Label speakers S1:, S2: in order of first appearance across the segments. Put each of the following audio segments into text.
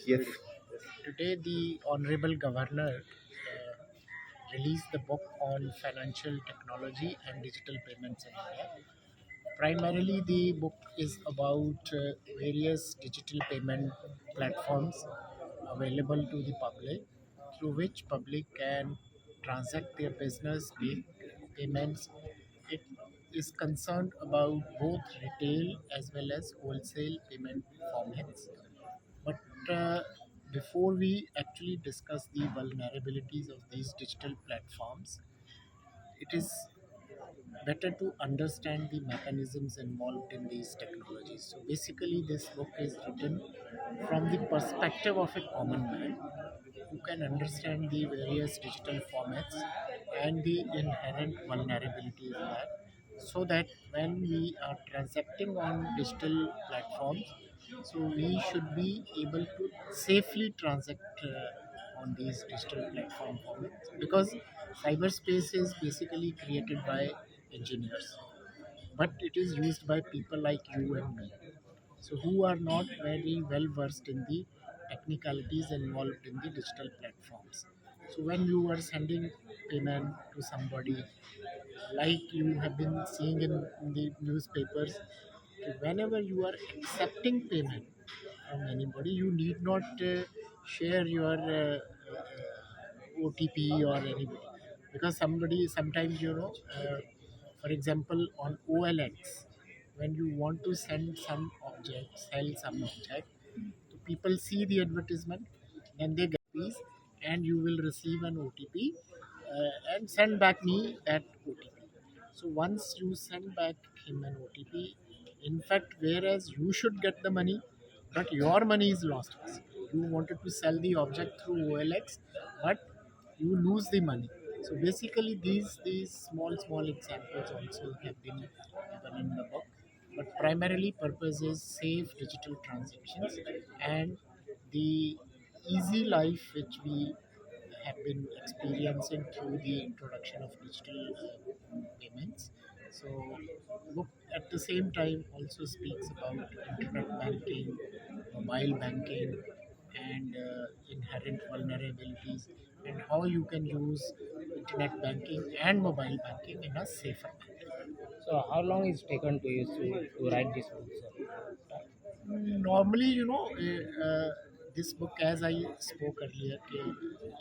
S1: Yes.
S2: Today, the Honorable Governor released the book on financial technology and digital payments in India. Primarily, the book is about various digital payment platforms available to the public, through which public can transact their business, make payments. It is concerned about both retail as well as wholesale payment formats. But before we actually discuss the vulnerabilities of these digital platforms, it is better to understand the mechanisms involved in these technologies. So basically, this book is written from the perspective of a common man who can understand the various digital formats and the inherent vulnerabilities in that, so that when we are transacting on digital platforms, so we should be able to safely transact on these digital platform formats, because cyberspace is basically created by engineers, but it is used by people like you and me, so who are not very well versed in the technicalities involved in the digital platforms. So when you are sending payment to somebody, like you have been seeing in the newspapers, whenever you are accepting payment from anybody, you need not share your OTP or anybody, because somebody sometimes, for example, on OLX, when you want to send some object, sell some object, so people see the advertisement, then they get these, and you will receive an OTP and send back me that OTP. So once you send back him an OTP, in fact, whereas you should get the money, but your money is lost. You wanted to sell the object through OLX, but you lose the money. So basically, these small examples also have been given in the book, but primarily purpose is safe digital transactions and the easy life which we have been experiencing through the introduction of digital payments. So, book at the same time also speaks about internet banking, mobile banking, and inherent vulnerabilities, and how you can use internet banking and mobile banking in a safer manner.
S1: So how long is taken to you to write this book, sir?
S2: Normally, this book, as I spoke earlier,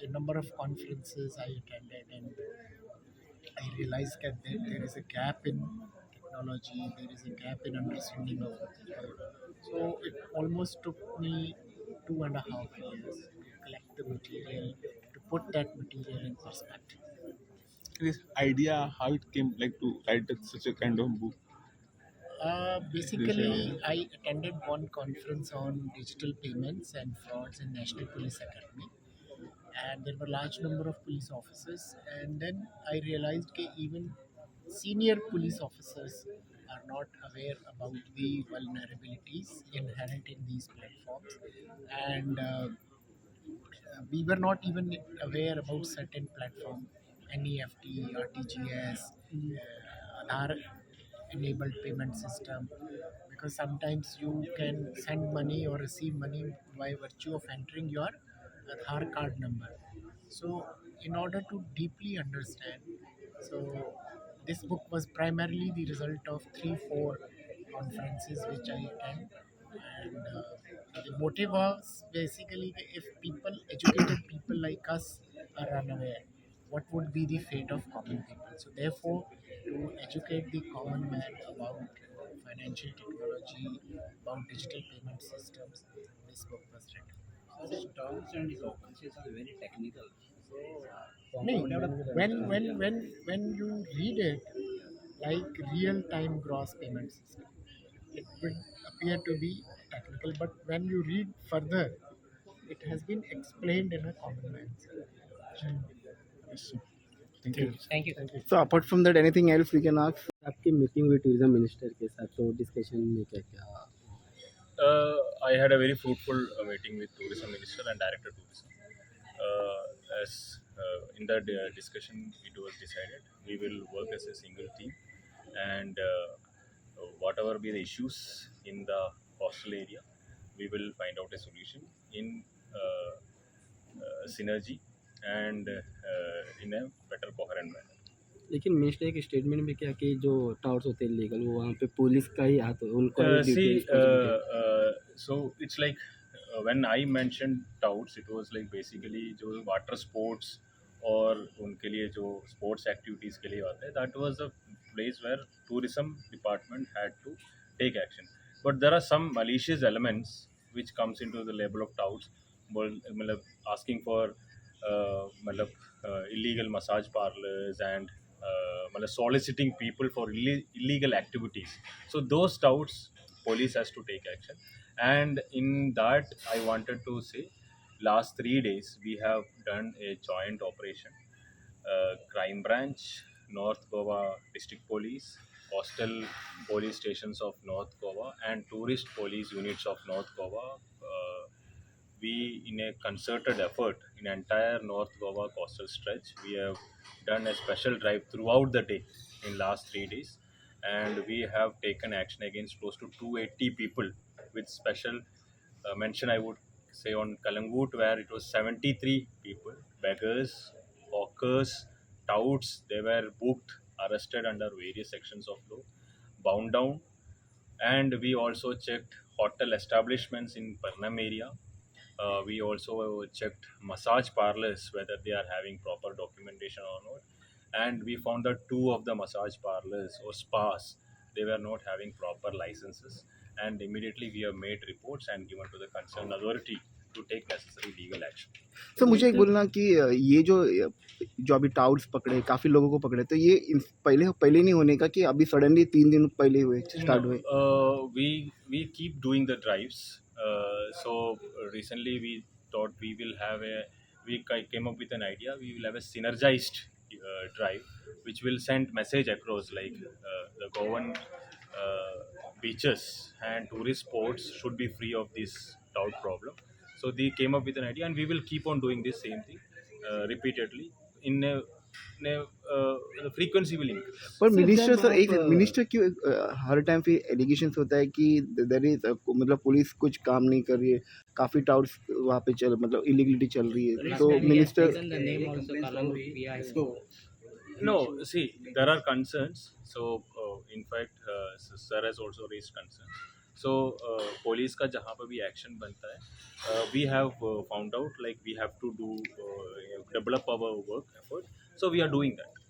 S2: a number of conferences I attended, and I realized that there is a gap in technology, there is a gap in understanding of the people. So it almost took me 2.5 years to collect the material, to put that material in perspective.
S3: This idea how it came like to write such a kind of book.
S2: Basically, I attended one conference on digital payments and frauds in National Police Academy, and there were large number of police officers, and then I realized that even senior police officers are not aware about the vulnerabilities inherent in these platforms, and we were not even aware about certain platform, NEFT, RTGS, Aadhaar enabled payment system, because sometimes you can send money or receive money by virtue of entering your Aadhaar card number. So, in order to deeply understand, so this book was primarily the result of 3 4 conferences which I attend, and the motive was basically that if people, educated people like us, are unaware, what would be the fate of common people? So, therefore, to educate the common man about financial technology, about digital payment systems, this book was written.
S1: So these terms and these concepts are very technical. So
S2: No, when you read it like real time gross payment system, it would appear to be technical, but when you read further, it has been explained in a common man's language.
S3: Yes, sir. Thank you.
S1: thank you.
S2: Thank you.
S4: So apart from that, anything else we can ask? आपकी meeting हुई tourism minister के साथ, तो discussion में क्या क्या?
S5: I had a very fruitful meeting with Tourism Minister and Director Tourism. As in the discussion, it was decided we will work as a single team, and whatever be the issues in the coastal area, we will find out a solution in synergy and in a better coherent manner.
S4: लेकिन minister एक statement में क्या कि जो towers होते हैं legal वो वहाँ पे पुलिस का ही हाथ उनको duty responsibility
S5: So it's like when I mentioned Touts, it was like basically जो water sports और उनके लिए जो sports activities के लिए होते हैं, that was a place where tourism department had to take action. But there are some malicious elements which comes into the label of Touts, मतलब asking for मतलब illegal massage parlors and मतलब soliciting people for illegal activities. So those Touts, police has to take action. And in that, I wanted to say, last 3 days we have done a joint operation. Crime branch, North Goa District Police, coastal police stations of North Goa, and tourist police units of North Goa. We, in a concerted effort in entire North Goa coastal stretch, we have done a special drive throughout the day in last 3 days, and we have taken action against close to 280 people with special mention, I would say, on Kalangut, where it was 73 people, beggars, hawkers, touts. They were booked, arrested under various sections of law, bound down, and we also checked hotel establishments in Parnam area. We also checked massage parlors whether they are having proper documentation or not, and we found that two of the massage parlors or spas, they were not having proper licenses, and immediately we have made reports and given to the concerned authority to take necessary legal action.
S6: Sir मुझे एक बोलना कि ये जो अभी touts पकड़े काफ़ी लोगों को पकड़े तो ये पहले नहीं होने का कि अभी सडनली 3 दिन पहले हुए स्टार्ट हुए
S5: We keep doing the drives. So recently we thought we came up with an idea. We will have a synergized drive, which will send message across like the Goan beaches and tourist spots should be free of this tout problem. So they came up with an idea, and we will keep on doing this same thing repeatedly in the frequency will increase.
S6: पर minister sir एक minister क्यों हर time पे allegations होता है कि there is मतलब police कुछ काम नहीं कर रही है काफ़ी टाउट्स वहाँ पे चल मतलब इलीगलिटी चल रही है तो minister
S5: No, see, there are concerns. So, in fact, sir has also raised concerns. So, police का जहाँ पर भी action बनता है, we have found out like we have to do develop our work effort. So, we are doing that.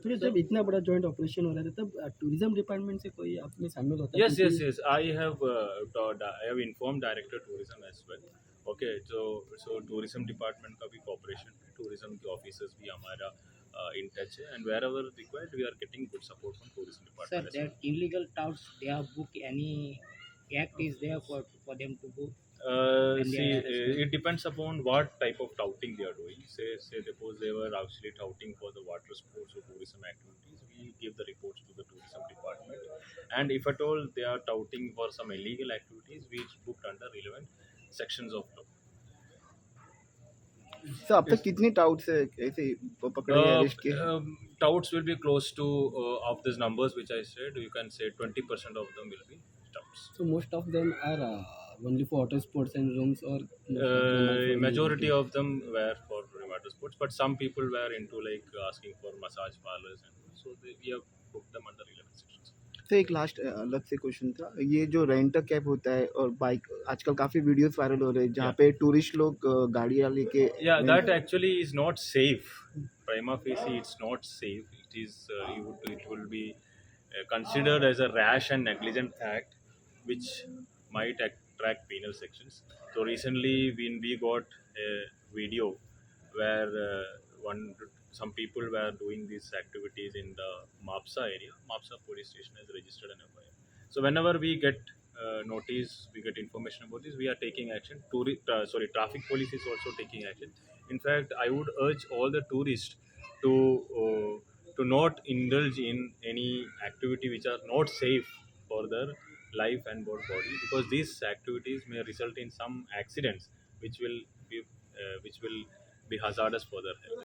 S4: फिर जब इतना बड़ा जॉइंट ऑपरेशन हो रहा था तब टूरिज्म डिपार्टमेंट से कोई आप में शामिल होता
S5: Yes, yes, yes. I have informed director tourism as well. Okay, so tourism department का भी cooperation है, tourism के officers भी हमारा in touch है, and wherever required we are getting good support from tourism
S7: Sir,
S5: department as well.
S7: that illegal touts, they have booked any act is there for them to book? When they
S5: See,
S7: are arrested?
S5: it depends upon what type of touting they are doing. Say suppose they were actually touting for the water sports or tourism activities, we give the reports to the tourism department. And if at all they are touting for some illegal activities, we booked under relevant sections of law.
S6: Sir अब तक कितने touts ऐसे पकड़े arrest किए
S5: Touts will be close to of these numbers which I said. You can say 20% of them will be touts.
S4: So most of them are only for water sports and rooms or
S5: Majority of them were for water sports, but some people were into like asking for massage parlors, and so we have booked them under 11 sections.
S6: Sir एक last अलग से question था ये जो रेंटर cab होता है और bike आजकल काफ़ी वीडियोस वायरल हो रहे हैं जहाँ पे टूरिस्ट लोग गाड़ियाँ लेके
S5: Yeah, that actually is not safe. Prima facie, it's not safe. It is it will be considered as a rash and negligent act, which might attract penal sections. So recently, when we got a video where some people were doing these activities in the Mapsa area. Mapsa police station has registered an FIR. So whenever we get notice, we get information about this, we are taking action. Traffic police is also taking action. In fact, I would urge all the tourists to not indulge in any activity which are not safe for their life and body, because these activities may result in some accidents which will be hazardous for their health.